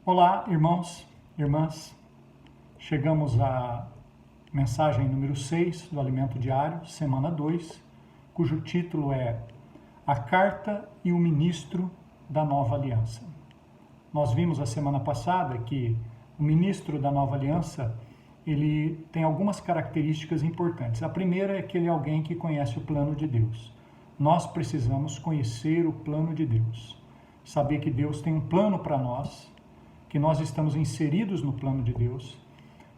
Olá, irmãos, irmãs. Chegamos à mensagem número 6 do Alimento Diário, semana 2, cujo título é A Carta e o Ministro da Nova Aliança. Nós vimos a semana passada que o ministro da Nova Aliança, ele tem algumas características importantes. A primeira é que ele é alguém que conhece o plano de Deus. Nós precisamos conhecer o plano de Deus, saber que Deus tem um plano para nós, que nós estamos inseridos no plano de Deus,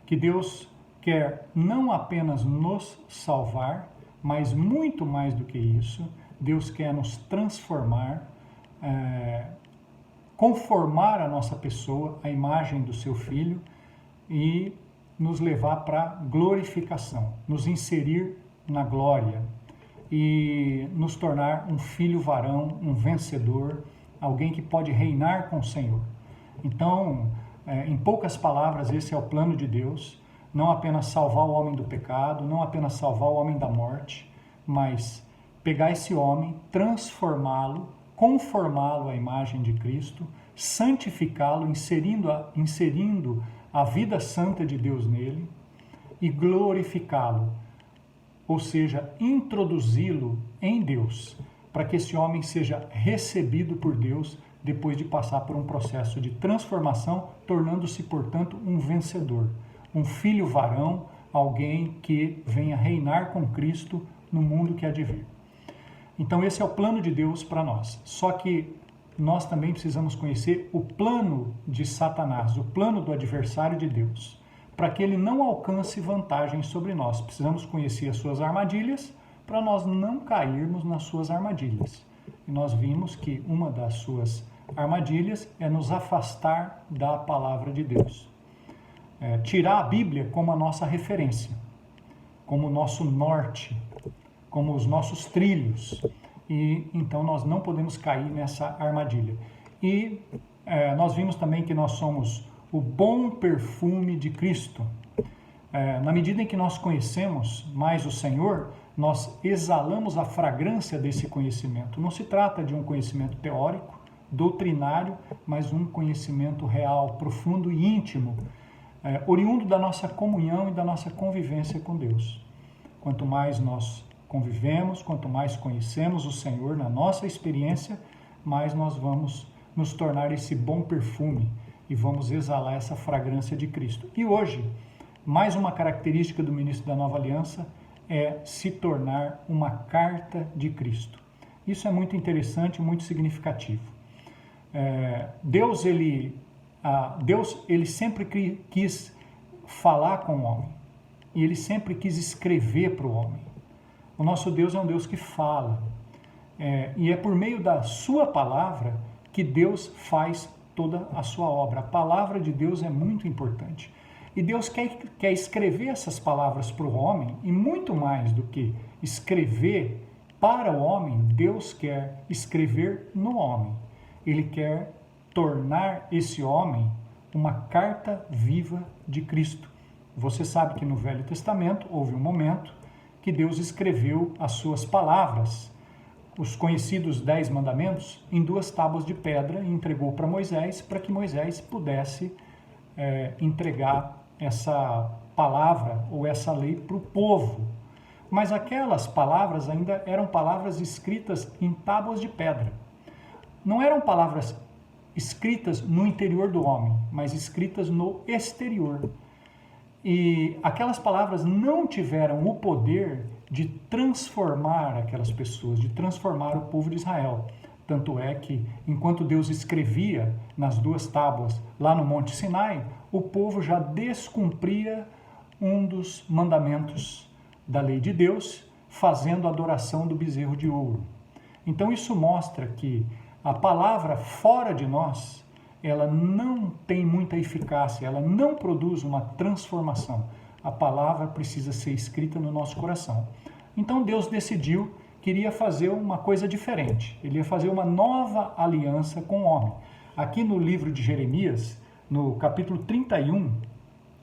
que Deus quer não apenas nos salvar, mas muito mais do que isso, Deus quer nos transformar, conformar a nossa pessoa à imagem do seu Filho e nos levar para a glorificação, nos inserir na glória e nos tornar um filho varão, um vencedor, alguém que pode reinar com o Senhor. Então, em poucas palavras, esse é o plano de Deus, não apenas salvar o homem do pecado, não apenas salvar o homem da morte, mas pegar esse homem, transformá-lo, conformá-lo à imagem de Cristo, santificá-lo, inserindo a vida santa de Deus nele e glorificá-lo, ou seja, introduzi-lo em Deus, para que esse homem seja recebido por Deus depois de passar por um processo de transformação, tornando-se, portanto, um vencedor, um filho varão, alguém que venha reinar com Cristo no mundo que há de vir. Então esse é o plano de Deus para nós. Só que nós também precisamos conhecer o plano de Satanás, o plano do adversário de Deus, para que ele não alcance vantagem sobre nós. Precisamos conhecer as suas armadilhas para nós não cairmos nas suas armadilhas. E nós vimos que uma das suas armadilhas é nos afastar da palavra de Deus. Tirar a Bíblia como a nossa referência, como o nosso norte, como os nossos trilhos. E então nós não podemos cair nessa armadilha. E nós vimos também que nós somos o bom perfume de Cristo. Na medida em que nós conhecemos mais o Senhor, nós exalamos a fragrância desse conhecimento. Não se trata de um conhecimento teórico, doutrinário, mas um conhecimento real, profundo e íntimo, oriundo da nossa comunhão e da nossa convivência com Deus. Quanto mais nós convivemos, quanto mais conhecemos o Senhor na nossa experiência, mais nós vamos nos tornar esse bom perfume e vamos exalar essa fragrância de Cristo. E hoje, mais uma característica do ministro da Nova Aliança é se tornar uma carta de Cristo. Isso é muito interessante, muito significativo. Deus ele sempre quis falar com o homem e ele sempre quis escrever para o homem. O nosso Deus é um Deus que fala e é por meio da sua palavra que Deus faz toda a sua obra. A palavra de Deus é muito importante. E Deus quer escrever essas palavras para o homem, e muito mais do que escrever para o homem, Deus quer escrever no homem. Ele quer tornar esse homem uma carta viva de Cristo. Você sabe que no Velho Testamento houve um momento que Deus escreveu as suas palavras, os conhecidos 10 mandamentos, em 2 tábuas de pedra e entregou para Moisés, para que Moisés pudesse entregar essa palavra ou essa lei para o povo. Mas aquelas palavras ainda eram palavras escritas em tábuas de pedra. Não eram palavras escritas no interior do homem, mas escritas no exterior. E aquelas palavras não tiveram o poder de transformar aquelas pessoas, de transformar o povo de Israel. Tanto é que, enquanto Deus escrevia nas 2 tábuas lá no Monte Sinai, o povo já descumpria um dos mandamentos da lei de Deus, fazendo a adoração do bezerro de ouro. Então isso mostra que a palavra fora de nós, ela não tem muita eficácia, ela não produz uma transformação. A palavra precisa ser escrita no nosso coração. Então Deus decidiu que iria fazer uma coisa diferente. Ele ia fazer uma nova aliança com o homem. Aqui no livro de Jeremias, no capítulo 31,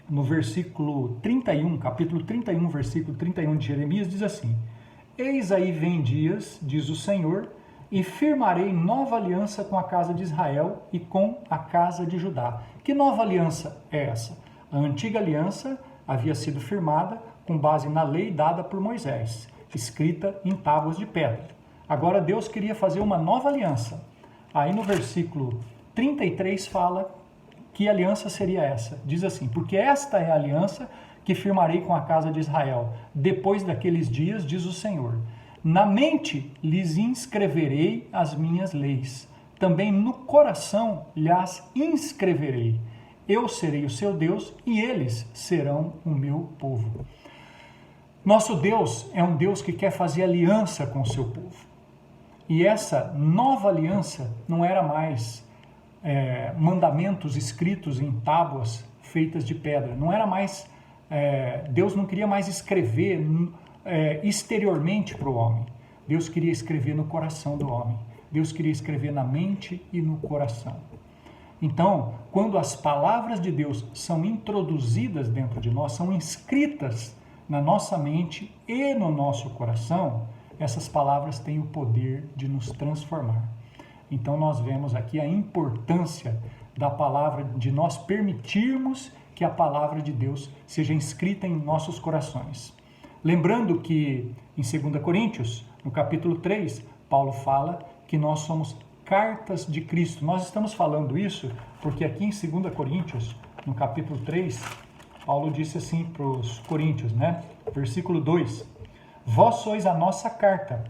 no versículo 31, capítulo 31, versículo 31 de Jeremias, diz assim: Eis aí vem dias, diz o Senhor, e firmarei nova aliança com a casa de Israel e com a casa de Judá. Que nova aliança é essa? A antiga aliança havia sido firmada com base na lei dada por Moisés, escrita em tábuas de pedra. Agora Deus queria fazer uma nova aliança. Aí no versículo 33 fala que aliança seria essa. Diz assim: porque esta é a aliança que firmarei com a casa de Israel. Depois daqueles dias, diz o Senhor, na mente lhes inscreverei as minhas leis. Também no coração lhes inscreverei. Eu serei o seu Deus e eles serão o meu povo. Nosso Deus é um Deus que quer fazer aliança com o seu povo. E essa nova aliança não era mais mandamentos escritos em tábuas feitas de pedra. Não era mais, Deus não queria mais escrever exteriormente para o homem. Deus queria escrever no coração do homem. Deus queria escrever na mente e no coração. Então, quando as palavras de Deus são introduzidas dentro de nós, são inscritas na nossa mente e no nosso coração, essas palavras têm o poder de nos transformar. Então nós vemos aqui a importância da palavra, de nós permitirmos que a palavra de Deus seja inscrita em nossos corações. Lembrando que em 2 Coríntios, no capítulo 3, Paulo fala que nós somos cartas de Cristo. Nós estamos falando isso porque aqui em 2 Coríntios, no capítulo 3, Paulo disse assim para os coríntios, Versículo 2: vós sois a nossa carta,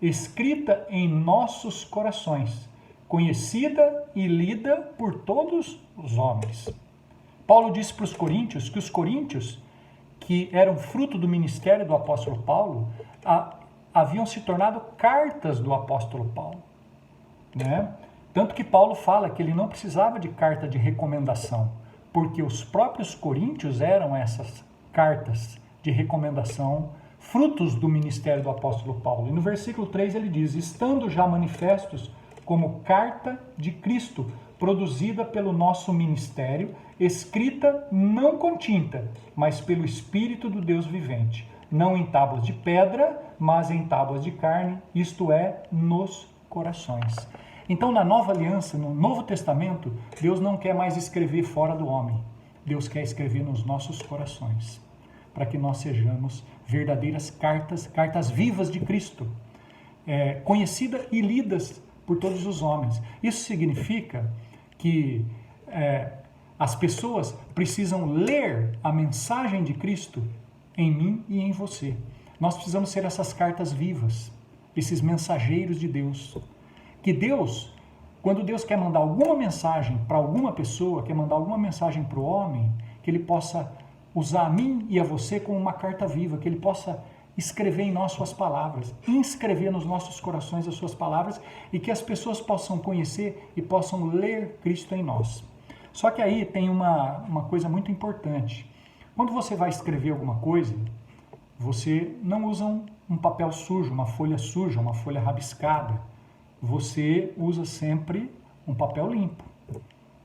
escrita em nossos corações, conhecida e lida por todos os homens. Paulo disse para os coríntios que os coríntios, que eram fruto do ministério do apóstolo Paulo, haviam se tornado cartas do apóstolo Paulo. Tanto que Paulo fala que ele não precisava de carta de recomendação, porque os próprios coríntios eram essas cartas de recomendação, frutos do ministério do apóstolo Paulo. E no versículo 3 ele diz: estando já manifestos como carta de Cristo, produzida pelo nosso ministério, escrita não com tinta, mas pelo Espírito do Deus vivente, não em tábuas de pedra, mas em tábuas de carne, isto é, nos corações. Então, na nova aliança, no Novo Testamento, Deus não quer mais escrever fora do homem. Deus quer escrever nos nossos corações, para que nós sejamos verdadeiras cartas vivas de Cristo, conhecidas e lidas por todos os homens. Isso significa que as pessoas precisam ler a mensagem de Cristo em mim e em você. Nós precisamos ser essas cartas vivas, esses mensageiros de Deus. Que Deus, quando Deus quer mandar alguma mensagem para alguma pessoa, quer mandar alguma mensagem para o homem, que Ele possa usar a mim e a você como uma carta viva, que Ele possa escrever em nós suas palavras, inscrever nos nossos corações as suas palavras e que as pessoas possam conhecer e possam ler Cristo em nós. Só que aí tem uma coisa muito importante. Quando você vai escrever alguma coisa, você não usa um papel sujo, uma folha suja, uma folha rabiscada. Você usa sempre um papel limpo.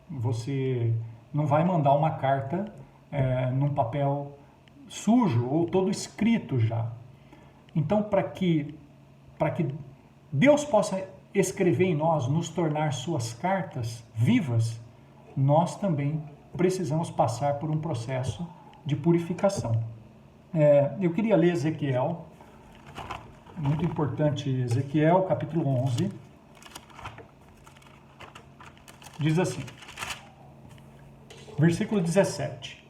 Você não vai mandar uma carta num papel sujo ou todo escrito já. Então, para que Deus possa escrever em nós, nos tornar suas cartas vivas, nós também precisamos passar por um processo de purificação. Eu queria ler Ezequiel, muito importante, Ezequiel, capítulo 11. Diz assim, versículo 17.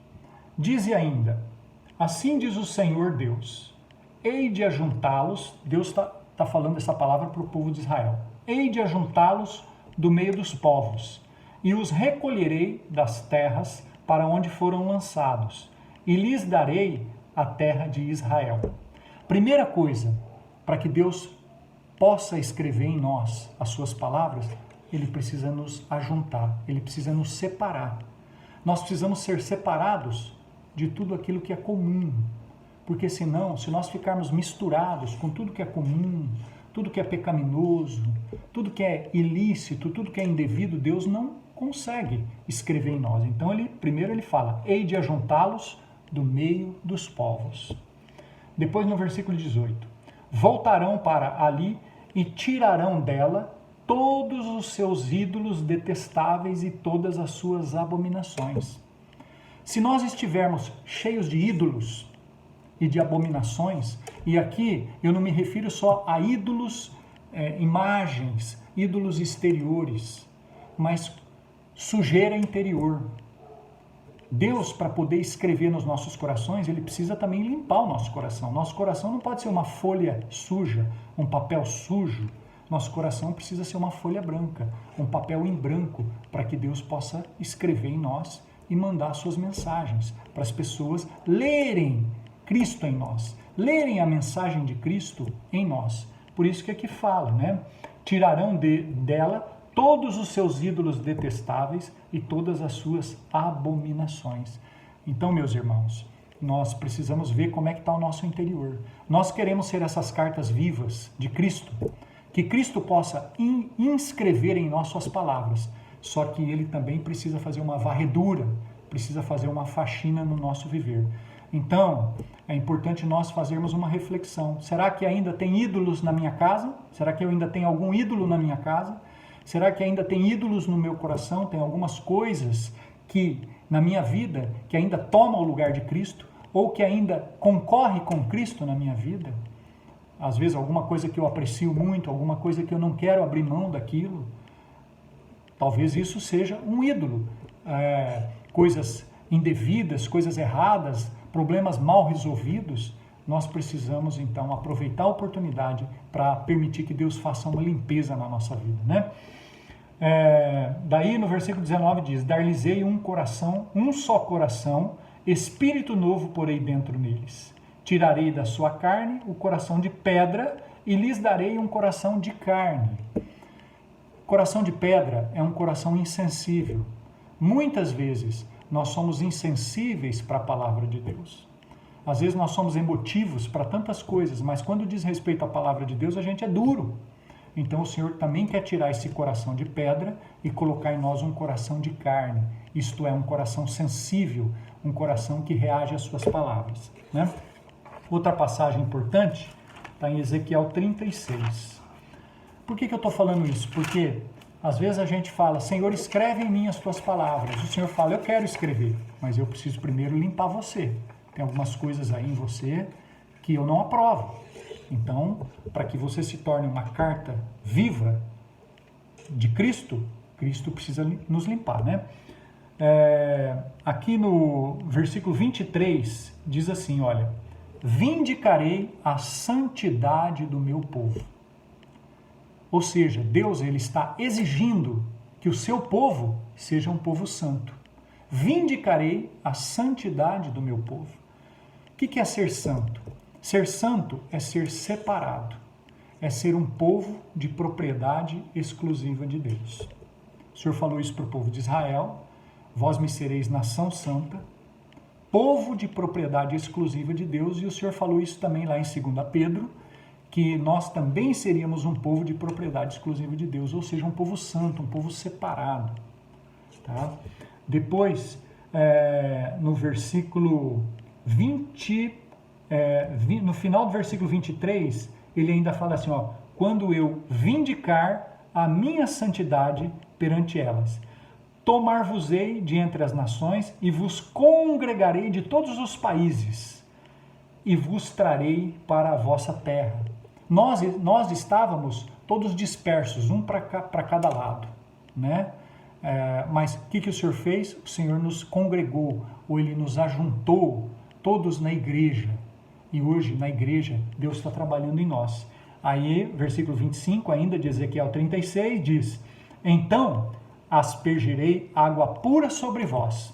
Dize ainda: assim diz o Senhor Deus, hei de ajuntá-los, Deus está falando essa palavra para o povo de Israel, hei de ajuntá-los do meio dos povos, e os recolherei das terras para onde foram lançados, e lhes darei a terra de Israel. Primeira coisa, para que Deus possa escrever em nós as suas palavras, Ele precisa nos ajuntar, Ele precisa nos separar. Nós precisamos ser separados de tudo aquilo que é comum, porque senão, se nós ficarmos misturados com tudo que é comum, tudo que é pecaminoso, tudo que é ilícito, tudo que é indevido, Deus não consegue escrever em nós. Então, primeiro ele fala, hei de ajuntá-los do meio dos povos. Depois no versículo 18, voltarão para ali e tirarão dela todos os seus ídolos detestáveis e todas as suas abominações. Se nós estivermos cheios de ídolos e de abominações, e aqui eu não me refiro só a ídolos, imagens, ídolos exteriores, mas sujeira interior. Deus, para poder escrever nos nossos corações, ele precisa também limpar o nosso coração. Nosso coração não pode ser uma folha suja, um papel sujo. Nosso coração precisa ser uma folha branca, um papel em branco, para que Deus possa escrever em nós e mandar suas mensagens, para as pessoas lerem Cristo em nós, lerem a mensagem de Cristo em nós. Por isso que aqui fala, né? Tirarão dela todos os seus ídolos detestáveis e todas as suas abominações. Então, meus irmãos, nós precisamos ver como é que está o nosso interior. Nós queremos ser essas cartas vivas de Cristo, que Cristo possa inscrever em nós suas palavras, só que ele também precisa fazer uma varredura, precisa fazer uma faxina no nosso viver. Então, é importante nós fazermos uma reflexão. Será que ainda tem ídolos na minha casa? Será que eu ainda tenho algum ídolo na minha casa? Será que ainda tem ídolos no meu coração? Tem algumas coisas que na minha vida que ainda tomam o lugar de Cristo ou que ainda concorre com Cristo na minha vida? Às vezes alguma coisa que eu aprecio muito, alguma coisa que eu não quero abrir mão daquilo. Talvez isso seja um ídolo. Coisas indevidas, coisas erradas, problemas mal resolvidos. Nós precisamos, então, aproveitar a oportunidade para permitir que Deus faça uma limpeza na nossa vida, né? Daí no versículo 19 diz: dar-lhes-ei um só coração, espírito novo porei dentro neles. Tirarei da sua carne o coração de pedra e lhes darei um coração de carne. Coração de pedra é um coração insensível. Muitas vezes nós somos insensíveis para a palavra de Deus. Às vezes nós somos emotivos para tantas coisas, mas quando diz respeito à palavra de Deus, a gente é duro. Então o Senhor também quer tirar esse coração de pedra e colocar em nós um coração de carne. Isto é, um coração sensível, um coração que reage às suas palavras, né? Outra passagem importante está em Ezequiel 36. Por que eu estou falando isso? Porque às vezes a gente fala: Senhor, escreve em mim as tuas palavras. O Senhor fala: eu quero escrever, mas eu preciso primeiro limpar você. Tem algumas coisas aí em você que eu não aprovo. Então, para que você se torne uma carta viva de Cristo, Cristo precisa nos limpar, né? Aqui no versículo 23 diz assim, olha: vindicarei a santidade do meu povo. Ou seja, Deus ele está exigindo que o seu povo seja um povo santo. Vindicarei a santidade do meu povo. O que é ser santo? Ser santo é ser separado, é ser um povo de propriedade exclusiva de Deus. O Senhor falou isso para o povo de Israel: vós me sereis nação santa, povo de propriedade exclusiva de Deus. E o Senhor falou isso também lá em 2 Pedro, que nós também seríamos um povo de propriedade exclusiva de Deus, ou seja, um povo santo, um povo separado. Tá? Depois, no versículo 20, no final do versículo 23, ele ainda fala assim, ó: quando eu vindicar a minha santidade perante elas, tomar-vos-ei de entre as nações e vos congregarei de todos os países e vos trarei para a vossa terra. Nós estávamos todos dispersos, um para cada lado, né? Mas o que o Senhor fez? O Senhor nos congregou, ou Ele nos ajuntou todos na igreja. E hoje, na igreja, Deus está trabalhando em nós. Aí, versículo 25, ainda de Ezequiel 36, diz: então aspergirei água pura sobre vós,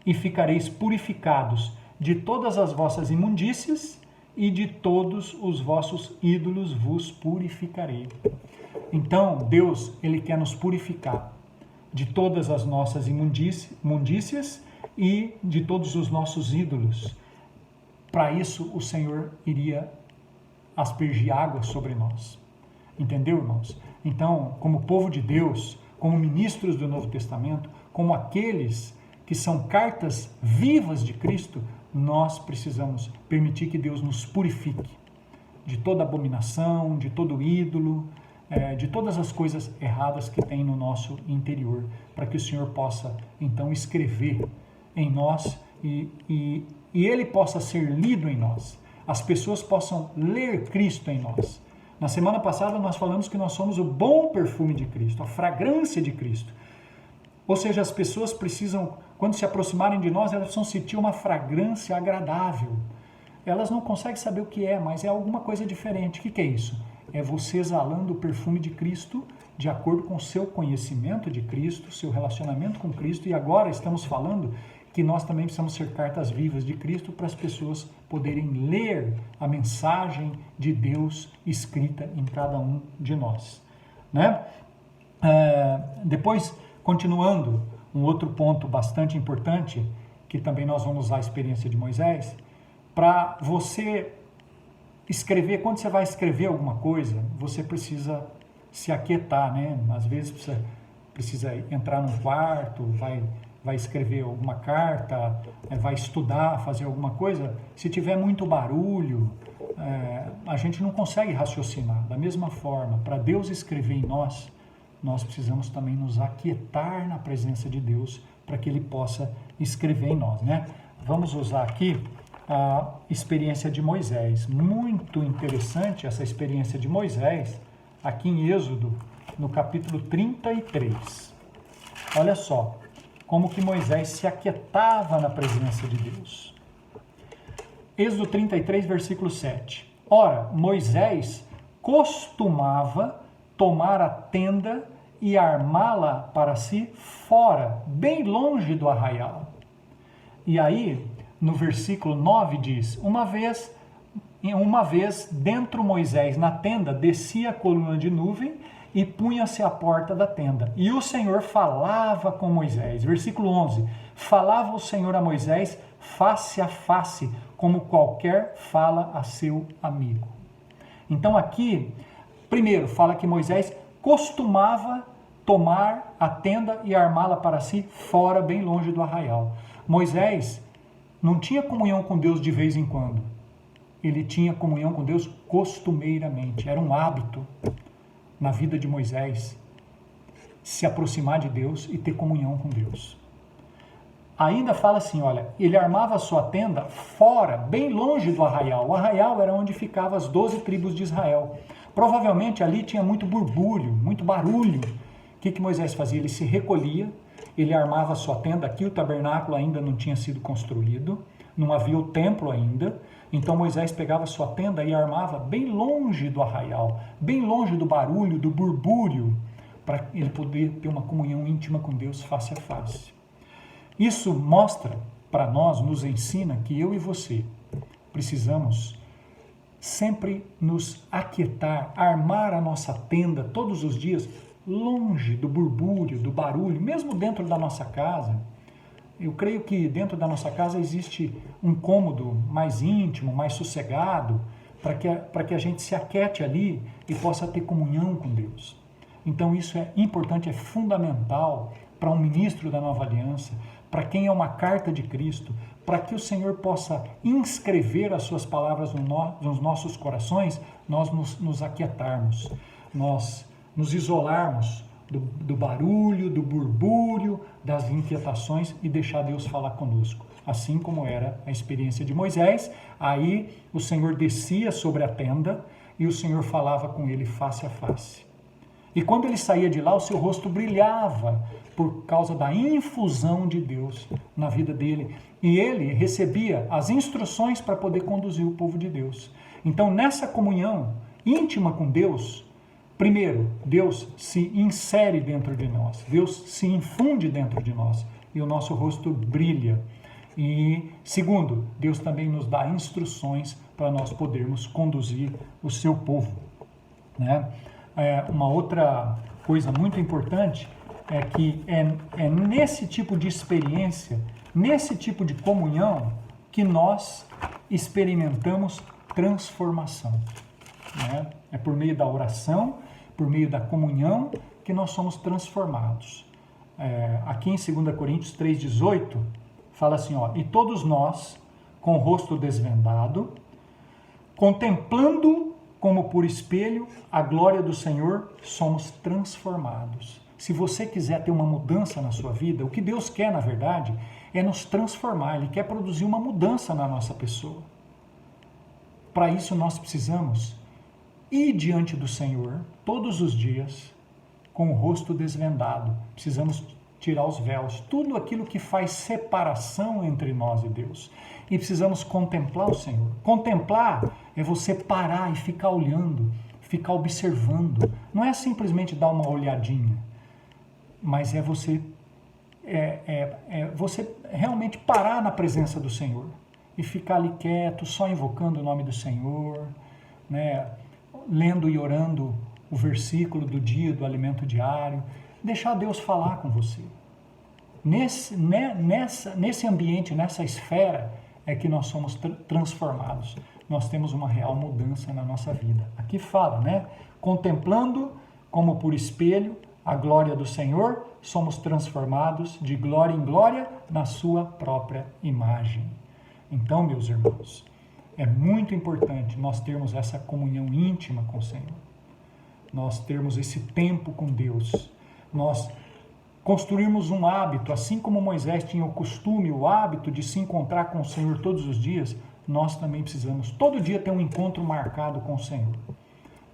e ficareis purificados de todas as vossas imundícias, e de todos os vossos ídolos vos purificarei. Então, Deus, Ele quer nos purificar de todas as nossas imundícias e de todos os nossos ídolos. Para isso, o Senhor iria aspergir água sobre nós. Entendeu, irmãos? Então, como povo de Deus, como ministros do Novo Testamento, como aqueles que são cartas vivas de Cristo, nós precisamos permitir que Deus nos purifique. de toda abominação, de todo ídolo, de todas as coisas erradas que tem no nosso interior, para que o Senhor possa, então, escrever em nós e Ele possa ser lido em nós. As pessoas possam ler Cristo em nós. Na semana passada nós falamos que nós somos o bom perfume de Cristo, a fragrância de Cristo. Ou seja, as pessoas precisam, quando se aproximarem de nós, elas precisam sentir uma fragrância agradável. Elas não conseguem saber o que é, mas é alguma coisa diferente. O que é isso? É você exalando o perfume de Cristo de acordo com o seu conhecimento de Cristo, seu relacionamento com Cristo. E agora estamos falando que nós também precisamos ser cartas vivas de Cristo para as pessoas poderem ler a mensagem de Deus escrita em cada um de nós, né? Depois, continuando, um outro ponto bastante importante, que também nós vamos usar a experiência de Moisés, para você escrever, quando você vai escrever alguma coisa, você precisa se aquietar, né? Às vezes precisa entrar num quarto, vai escrever alguma carta, vai estudar, fazer alguma coisa. Se tiver muito barulho, a gente não consegue raciocinar. Da mesma forma, para Deus escrever em nós, nós precisamos também nos aquietar na presença de Deus para que Ele possa escrever em nós, né? Vamos usar aqui a experiência de Moisés. Muito interessante essa experiência de Moisés, aqui em Êxodo, no capítulo 33. Olha só, como que Moisés se aquietava na presença de Deus. Êxodo 33, versículo 7. Ora, Moisés costumava tomar a tenda e armá-la para si fora, bem longe do arraial. E aí, no versículo 9 diz, uma vez dentro Moisés na tenda, descia a coluna de nuvem e punha-se à porta da tenda. E o Senhor falava com Moisés. Versículo 11, falava o Senhor a Moisés face a face, como qualquer fala a seu amigo. Então aqui, primeiro, fala que Moisés costumava tomar a tenda e armá-la para si fora, bem longe do arraial. Moisés não tinha comunhão com Deus de vez em quando. Ele tinha comunhão com Deus costumeiramente. Era um hábito na vida de Moisés se aproximar de Deus e ter comunhão com Deus. Ainda fala assim, olha, ele armava a sua tenda fora, bem longe do arraial. O arraial era onde ficavam as 12 tribos de Israel. Provavelmente ali tinha muito burbúrio, muito barulho. O que Moisés fazia? Ele se recolhia, ele armava a sua tenda. Aqui o tabernáculo ainda não tinha sido construído, não havia o templo ainda. Então Moisés pegava a sua tenda e armava bem longe do arraial, bem longe do barulho, do burbúrio, para ele poder ter uma comunhão íntima com Deus face a face. Isso mostra para nós, nos ensina que eu e você precisamos sempre nos aquietar, armar a nossa tenda todos os dias, longe do burbúrio, do barulho, mesmo dentro da nossa casa. Eu creio que dentro da nossa casa existe um cômodo mais íntimo, mais sossegado, para que a gente se aquiete ali e possa ter comunhão com Deus. Então isso é importante, é fundamental para um ministro da Nova Aliança, para quem é uma carta de Cristo, para que o Senhor possa inscrever as suas palavras nos nossos corações, nós nos aquietarmos, nós nos isolarmos do barulho, do burbúrio, das inquietações e deixar Deus falar conosco. Assim como era a experiência de Moisés, aí o Senhor descia sobre a tenda e o Senhor falava com ele face a face. E quando ele saía de lá, o seu rosto brilhava por causa da infusão de Deus na vida dele. E ele recebia as instruções para poder conduzir o povo de Deus. Então, nessa comunhão íntima com Deus, primeiro, Deus se insere dentro de nós, Deus se infunde dentro de nós e o nosso rosto brilha. E segundo, Deus também nos dá instruções para nós podermos conduzir o seu povo, né? Uma outra coisa muito importante é que é nesse tipo de experiência, nesse tipo de comunhão, que nós experimentamos transformação, né? É por meio da oração, por meio da comunhão, que nós somos transformados. Aqui em 2 Coríntios 3,18, fala assim, ó, e todos nós, com o rosto desvendado, contemplando como por espelho, a glória do Senhor, somos transformados. Se você quiser ter uma mudança na sua vida, o que Deus quer, na verdade, é nos transformar. Ele quer produzir uma mudança na nossa pessoa. Para isso, nós precisamos ir diante do Senhor todos os dias com o rosto desvendado. Precisamos tirar os véus, tudo aquilo que faz separação entre nós e Deus. E precisamos contemplar o Senhor. Contemplar é você parar e ficar olhando, ficar observando. Não é simplesmente dar uma olhadinha, mas é você realmente parar na presença do Senhor e ficar ali quieto, só invocando o nome do Senhor, né? Lendo e orando o versículo do dia, do alimento diário, deixar Deus falar com você. Nesse ambiente, nessa esfera, é que nós somos transformados. Nós temos uma real mudança na nossa vida. Aqui fala, né? Contemplando como por espelho a glória do Senhor, somos transformados de glória em glória na sua própria imagem. Então, meus irmãos, é muito importante nós termos essa comunhão íntima com o Senhor. Nós termos esse tempo com Deus. Nós construirmos um hábito, assim como Moisés tinha o costume, o hábito de se encontrar com o Senhor todos os dias, nós também precisamos todo dia ter um encontro marcado com o Senhor,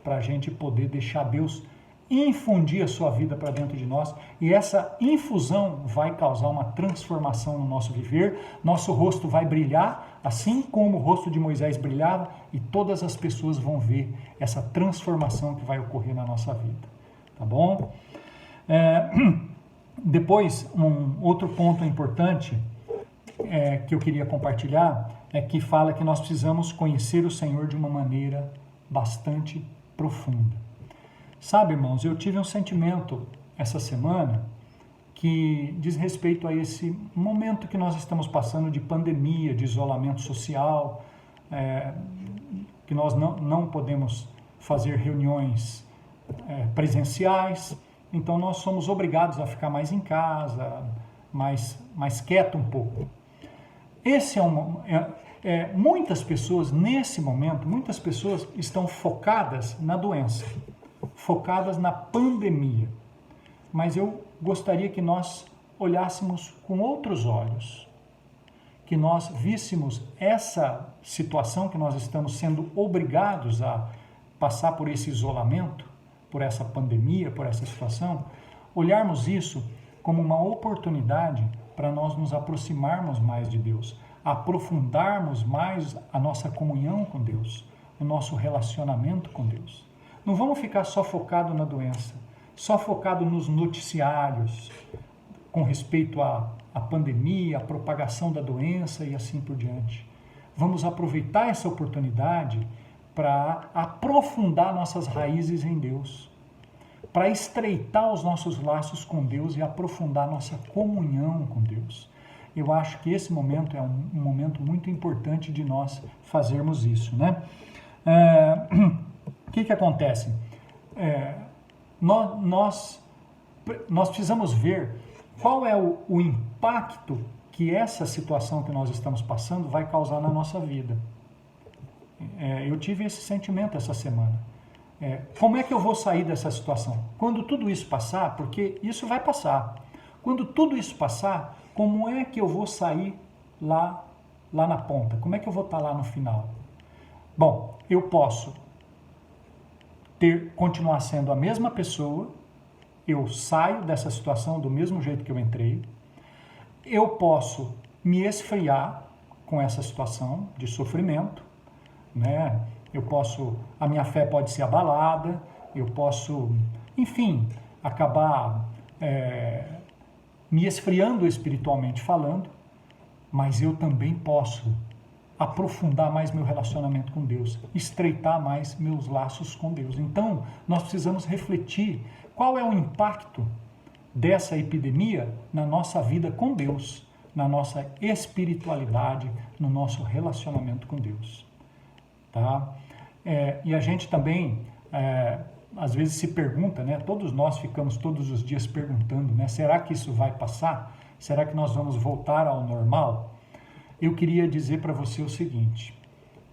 para a gente poder deixar Deus infundir a sua vida para dentro de nós, e essa infusão vai causar uma transformação no nosso viver, nosso rosto vai brilhar, assim como o rosto de Moisés brilhava, e todas as pessoas vão ver essa transformação que vai ocorrer na nossa vida, tá bom? Depois, um outro ponto importante que eu queria compartilhar é que fala que nós precisamos conhecer o Senhor de uma maneira bastante profunda. Sabe, irmãos, eu tive um sentimento essa semana que diz respeito a esse momento que nós estamos passando de pandemia, de isolamento social, que nós não podemos fazer reuniões presenciais, então nós somos obrigados a ficar mais em casa, mais quieto um pouco. Esse muitas pessoas, nesse momento, muitas pessoas estão focadas na doença, focadas na pandemia. Mas eu gostaria que nós olhássemos com outros olhos, que nós víssemos essa situação que nós estamos sendo obrigados a passar por esse isolamento, por essa pandemia, por essa situação, olharmos isso como uma oportunidade para nós nos aproximarmos mais de Deus, aprofundarmos mais a nossa comunhão com Deus, o nosso relacionamento com Deus. Não vamos ficar só focado na doença, só focado nos noticiários com respeito à pandemia, à propagação da doença e assim por diante. Vamos aproveitar essa oportunidade para aprofundar nossas raízes em Deus, para estreitar os nossos laços com Deus e aprofundar nossa comunhão com Deus. Eu acho que esse momento é um momento muito importante de nós fazermos isso, né? O que acontece? Nós precisamos ver qual é o impacto que essa situação que nós estamos passando vai causar na nossa vida. Eu tive esse sentimento essa semana. Como é que eu vou sair dessa situação? Quando tudo isso passar, porque isso vai passar. Quando tudo isso passar, como é que eu vou sair lá na ponta? Como é que eu vou estar lá no final? Bom, eu posso continuar sendo a mesma pessoa, eu saio dessa situação do mesmo jeito que eu entrei, eu posso me esfriar com essa situação de sofrimento, né? A minha fé pode ser abalada, eu posso, enfim, acabar me esfriando espiritualmente falando, mas eu também posso aprofundar mais meu relacionamento com Deus, estreitar mais meus laços com Deus. Então, nós precisamos refletir qual é o impacto dessa epidemia na nossa vida com Deus, na nossa espiritualidade, no nosso relacionamento com Deus. Tá? E a gente também, às vezes se pergunta, né? Todos nós ficamos todos os dias perguntando, né? Será que isso vai passar? Será que nós vamos voltar ao normal? Eu queria dizer para você o seguinte,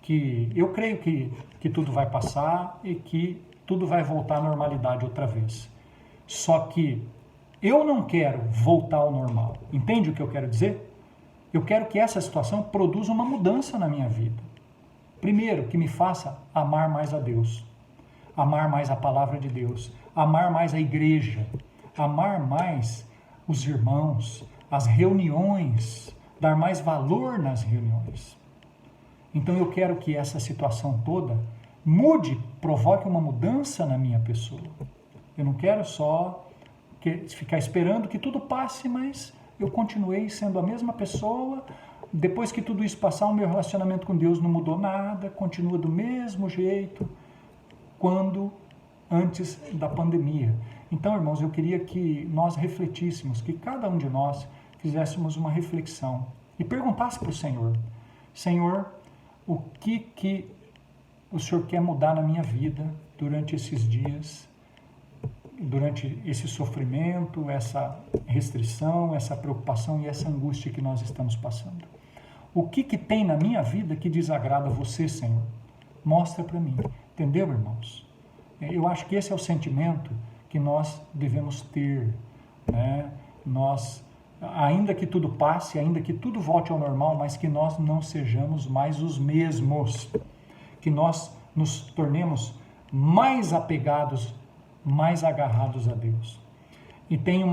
que eu creio que tudo vai passar e que tudo vai voltar à normalidade outra vez. Só que eu não quero voltar ao normal. Entende o que eu quero dizer? Eu quero que essa situação produza uma mudança na minha vida. Primeiro, que me faça amar mais a Deus, amar mais a palavra de Deus, amar mais a igreja, amar mais os irmãos, as reuniões, dar mais valor nas reuniões. Então eu quero que essa situação toda mude, provoque uma mudança na minha pessoa. Eu não quero só ficar esperando que tudo passe, mas eu continuei sendo a mesma pessoa. Depois que tudo isso passar, o meu relacionamento com Deus não mudou nada, continua do mesmo jeito quando antes da pandemia. Então, irmãos, eu queria que nós refletíssemos, que cada um de nós fizéssemos uma reflexão e perguntasse para o Senhor: Senhor, o que o Senhor quer mudar na minha vida durante esses dias, durante esse sofrimento, essa restrição, essa preocupação e essa angústia que nós estamos passando? O que tem na minha vida que desagrada você, Senhor? Mostra para mim. Entendeu, irmãos? Eu acho que esse é o sentimento que nós devemos ter, né? Nós, ainda que tudo passe, ainda que tudo volte ao normal, mas que nós não sejamos mais os mesmos, que nós nos tornemos mais apegados, mais agarrados a Deus. E tem um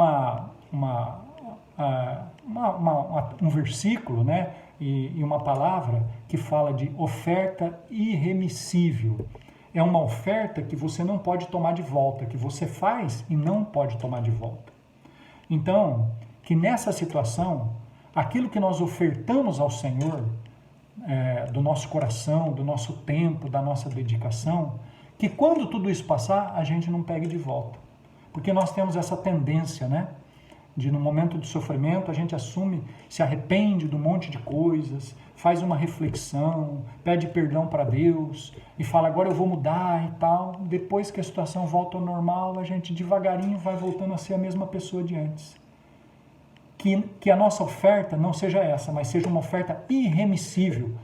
versículo, né, e uma palavra que fala de oferta irremissível. É uma oferta que você não pode tomar de volta, que você faz e não pode tomar de volta. Então, que nessa situação, aquilo que nós ofertamos ao Senhor, do nosso coração, do nosso tempo, da nossa dedicação, que quando tudo isso passar, a gente não pegue de volta. Porque nós temos essa tendência, né? De no momento de sofrimento, a gente assume, se arrepende de um monte de coisas, faz uma reflexão, pede perdão para Deus e fala, agora eu vou mudar e tal. Depois que a situação volta ao normal, a gente devagarinho vai voltando a ser a mesma pessoa de antes. Que a nossa oferta não seja essa, mas seja uma oferta irremissível.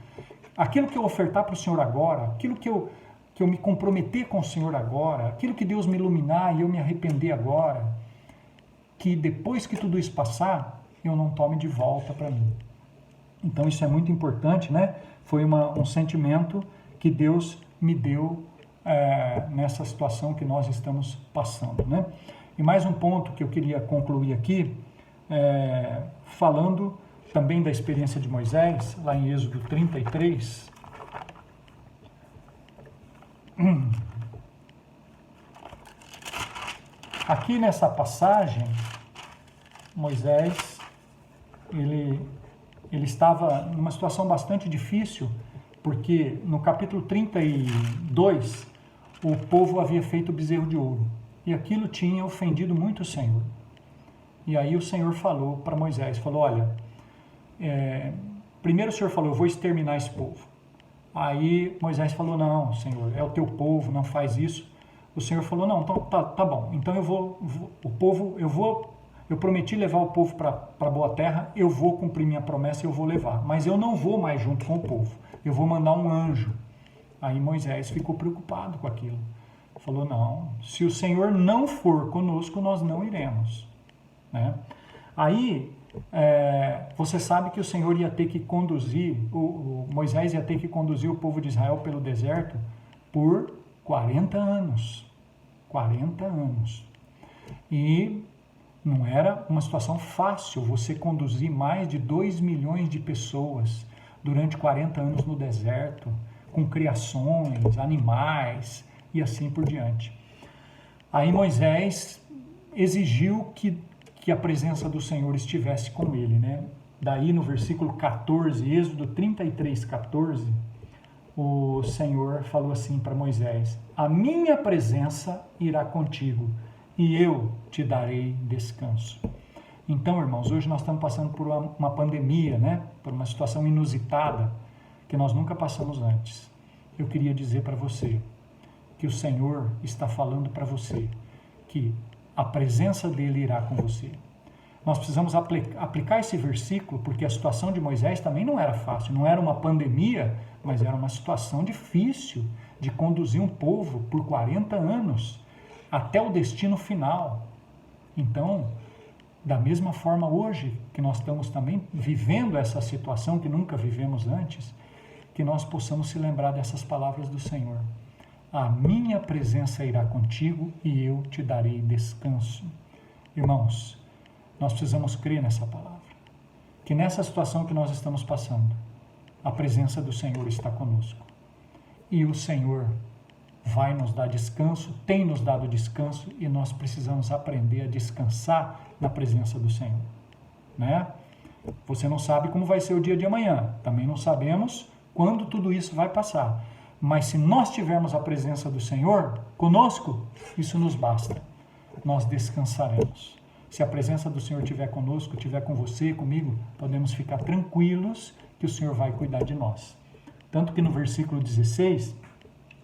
Aquilo que eu ofertar para o Senhor agora, aquilo que eu me comprometer com o Senhor agora, aquilo que Deus me iluminar e eu me arrepender agora, que depois que tudo isso passar, eu não tome de volta para mim. Então isso é muito importante, né? Foi um sentimento que Deus me deu nessa situação que nós estamos passando, né? E mais um ponto que eu queria concluir aqui, falando também da experiência de Moisés, lá em Êxodo 33. Aqui nessa passagem, Moisés, ele estava numa situação bastante difícil, porque no capítulo 32, o povo havia feito o bezerro de ouro, e aquilo tinha ofendido muito o Senhor. E aí o Senhor falou para Moisés, falou, olha, primeiro o Senhor falou, eu vou exterminar esse povo. Aí Moisés falou, não, Senhor, é o teu povo, não faz isso. O Senhor falou, não, então, tá bom, então eu prometi levar o povo para boa terra, eu vou cumprir minha promessa e eu vou levar, mas eu não vou mais junto com o povo, eu vou mandar um anjo. Aí Moisés ficou preocupado com aquilo, falou, não, se o Senhor não for conosco, nós não iremos, né? Aí, você sabe que o Senhor ia ter que conduzir, Moisés ia ter que conduzir o povo de Israel pelo deserto por 40 anos. 40 anos. E não era uma situação fácil você conduzir mais de 2 milhões de pessoas durante 40 anos no deserto, com criações, animais e assim por diante. Aí Moisés exigiu que a presença do Senhor estivesse com ele, né? Daí no versículo 14, Êxodo 33, 14, o Senhor falou assim para Moisés, a minha presença irá contigo e eu te darei descanso. Então, irmãos, hoje nós estamos passando por uma pandemia, né? Por uma situação inusitada que nós nunca passamos antes. Eu queria dizer para você que o Senhor está falando para você que a presença dele irá com você. Nós precisamos aplicar esse versículo, porque a situação de Moisés também não era fácil, não era uma pandemia, mas era uma situação difícil de conduzir um povo por 40 anos até o destino final. Então, da mesma forma hoje, que nós estamos também vivendo essa situação que nunca vivemos antes, que nós possamos se lembrar dessas palavras do Senhor. A minha presença irá contigo e eu te darei descanso. Irmãos, nós precisamos crer nessa palavra. Que nessa situação que nós estamos passando, a presença do Senhor está conosco. E o Senhor vai nos dar descanso, tem nos dado descanso, e nós precisamos aprender a descansar na presença do Senhor. Né? Você não sabe como vai ser o dia de amanhã, também não sabemos quando tudo isso vai passar. Mas se nós tivermos a presença do Senhor conosco, isso nos basta. Nós descansaremos. Se a presença do Senhor estiver conosco, estiver com você, comigo, podemos ficar tranquilos que o Senhor vai cuidar de nós. Tanto que no versículo 16,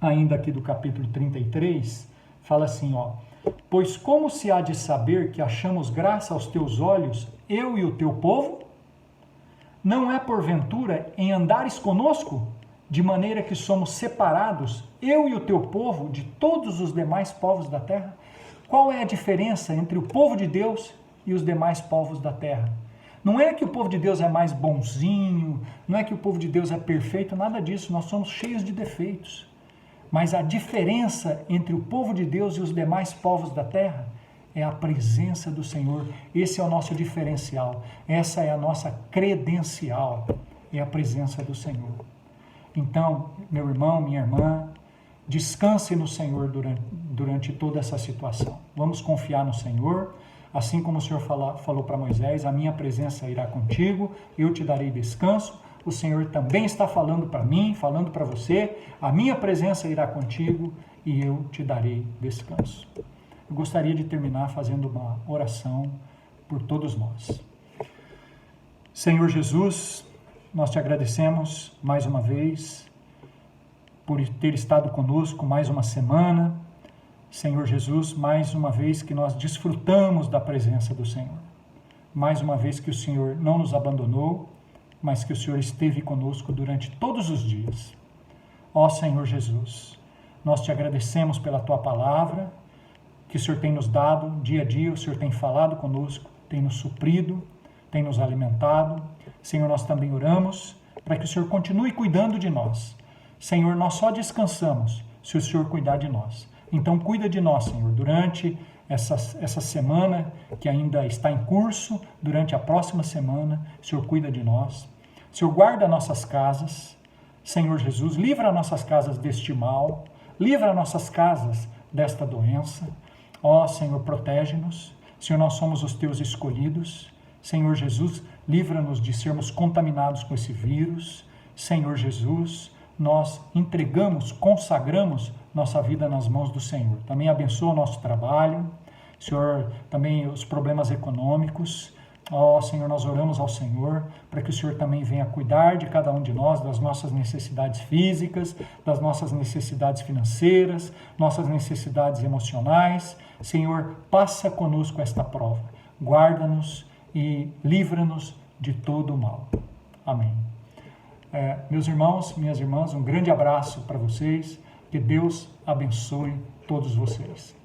ainda aqui do capítulo 33, fala assim, ó: pois como se há de saber que achamos graça aos teus olhos, eu e o teu povo? Não é porventura em andares conosco, de maneira que somos separados, eu e o teu povo, de todos os demais povos da terra? Qual é a diferença entre o povo de Deus e os demais povos da terra? Não é que o povo de Deus é mais bonzinho, não é que o povo de Deus é perfeito, nada disso, nós somos cheios de defeitos. Mas a diferença entre o povo de Deus e os demais povos da terra é a presença do Senhor. Esse é o nosso diferencial, essa é a nossa credencial, é a presença do Senhor. Então, meu irmão, minha irmã, descanse no Senhor durante toda essa situação. Vamos confiar no Senhor, assim como o Senhor falou para Moisés, a minha presença irá contigo, eu te darei descanso. O Senhor também está falando para mim, falando para você, a minha presença irá contigo e eu te darei descanso. Eu gostaria de terminar fazendo uma oração por todos nós. Senhor Jesus, nós te agradecemos mais uma vez por ter estado conosco mais uma semana. Senhor Jesus, mais uma vez que nós desfrutamos da presença do Senhor. Mais uma vez que o Senhor não nos abandonou, mas que o Senhor esteve conosco durante todos os dias. Ó Senhor Jesus, nós te agradecemos pela tua palavra, que o Senhor tem nos dado dia a dia, o Senhor tem falado conosco, tem nos suprido, tem nos alimentado. Senhor, nós também oramos para que o Senhor continue cuidando de nós. Senhor, nós só descansamos se o Senhor cuidar de nós. Então, cuida de nós, Senhor, durante essa semana que ainda está em curso, durante a próxima semana, o Senhor cuida de nós. O Senhor guarda nossas casas. Senhor Jesus, livra nossas casas deste mal, livra nossas casas desta doença. Ó Senhor, protege-nos. Senhor, nós somos os teus escolhidos. Senhor Jesus, livra-nos de sermos contaminados com esse vírus. Senhor Jesus, nós entregamos, consagramos nossa vida nas mãos do Senhor. Também abençoa o nosso trabalho, Senhor, também os problemas econômicos. Ó Senhor, nós oramos ao Senhor para que o Senhor também venha cuidar de cada um de nós, das nossas necessidades físicas, das nossas necessidades financeiras, nossas necessidades emocionais. Senhor, passa conosco esta prova. Guarda-nos e livra-nos de todo o mal. Amém. Meus irmãos, minhas irmãs, um grande abraço para vocês. Que Deus abençoe todos vocês.